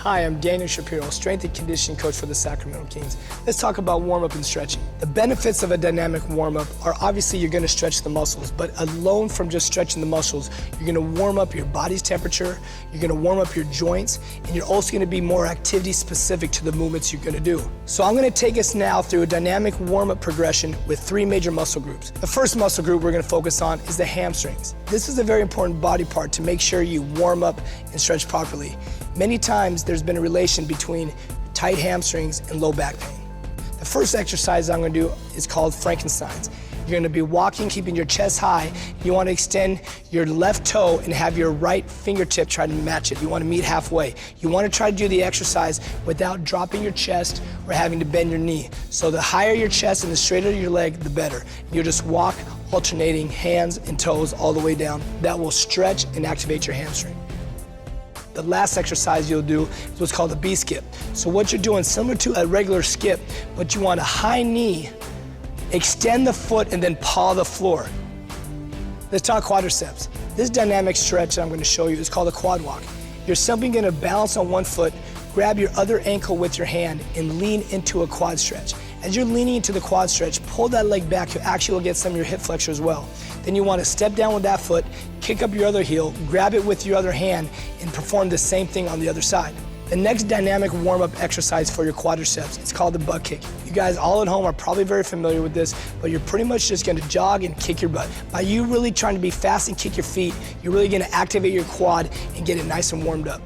Hi, I'm Daniel Shapiro, strength and conditioning coach for the Sacramento Kings. Let's talk about warm-up and stretching. The benefits of a dynamic warm-up are obviously you're gonna stretch the muscles, but alone from just stretching the muscles, you're gonna warm up your body's temperature, you're gonna warm up your joints, and you're also gonna be more activity specific to the movements you're gonna do. So I'm gonna take us now through a dynamic warm-up progression with 3 major muscle groups. The first muscle group we're gonna focus on is the hamstrings. This is a very important body part to make sure you warm up and stretch properly. Many times there's been a relation between tight hamstrings and low back pain. The first exercise I'm gonna do is called Frankensteins. You're gonna be walking, keeping your chest high. You wanna extend your left toe and have your right fingertip try to match it. You wanna meet halfway. You wanna try to do the exercise without dropping your chest or having to bend your knee. So the higher your chest and the straighter your leg, the better. You'll just walk, alternating hands and toes all the way down. That will stretch and activate your hamstring. The last exercise you'll do is what's called a B-skip. So what you're doing, similar to a regular skip, but you want a high knee, extend the foot, and then paw the floor. Let's talk quadriceps. This dynamic stretch I'm going to show you is called a quad walk. You're simply going to balance on one foot, grab your other ankle with your hand, and lean into a quad stretch. As you're leaning into the quad stretch, pull that leg back. You actually will get some of your hip flexor as well. Then you want to step down with that foot, kick up your other heel, grab it with your other hand, and perform the same thing on the other side. The next dynamic warm-up exercise for your quadriceps is called the butt kick. You guys all at home are probably very familiar with this, but you're pretty much just going to jog and kick your butt. By you really trying to be fast and kick your feet, you're really going to activate your quad and get it nice and warmed up.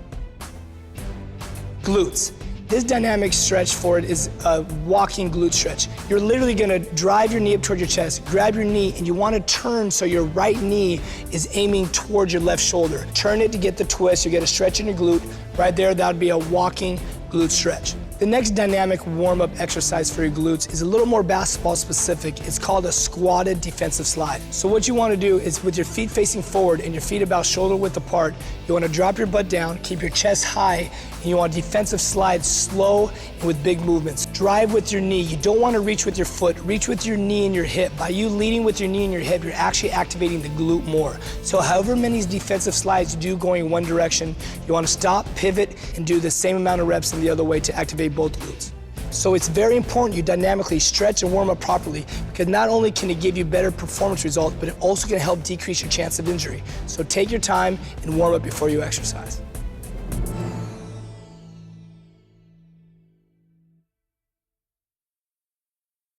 Glutes. This dynamic stretch for it is a walking glute stretch. You're literally gonna drive your knee up toward your chest, grab your knee, and you wanna turn so your right knee is aiming towards your left shoulder. Turn it to get the twist, you get a stretch in your glute. Right there, that would be a walking glute stretch. The next dynamic warm-up exercise for your glutes is a little more basketball specific. It's called a squatted defensive slide. So what you want to do is with your feet facing forward and your feet about shoulder width apart, you want to drop your butt down, keep your chest high, and you want defensive slide slow and with big movements. Drive with your knee. You don't want to reach with your foot. Reach with your knee and your hip. By you leading with your knee and your hip, you're actually activating the glute more. So however many defensive slides you do going in one direction, you want to stop, pivot, and do the same amount of reps in the other way to activate both glutes. So it's very important you dynamically stretch and warm up properly, because not only can it give you better performance results, but it also can help decrease your chance of injury. So take your time and warm up before you exercise.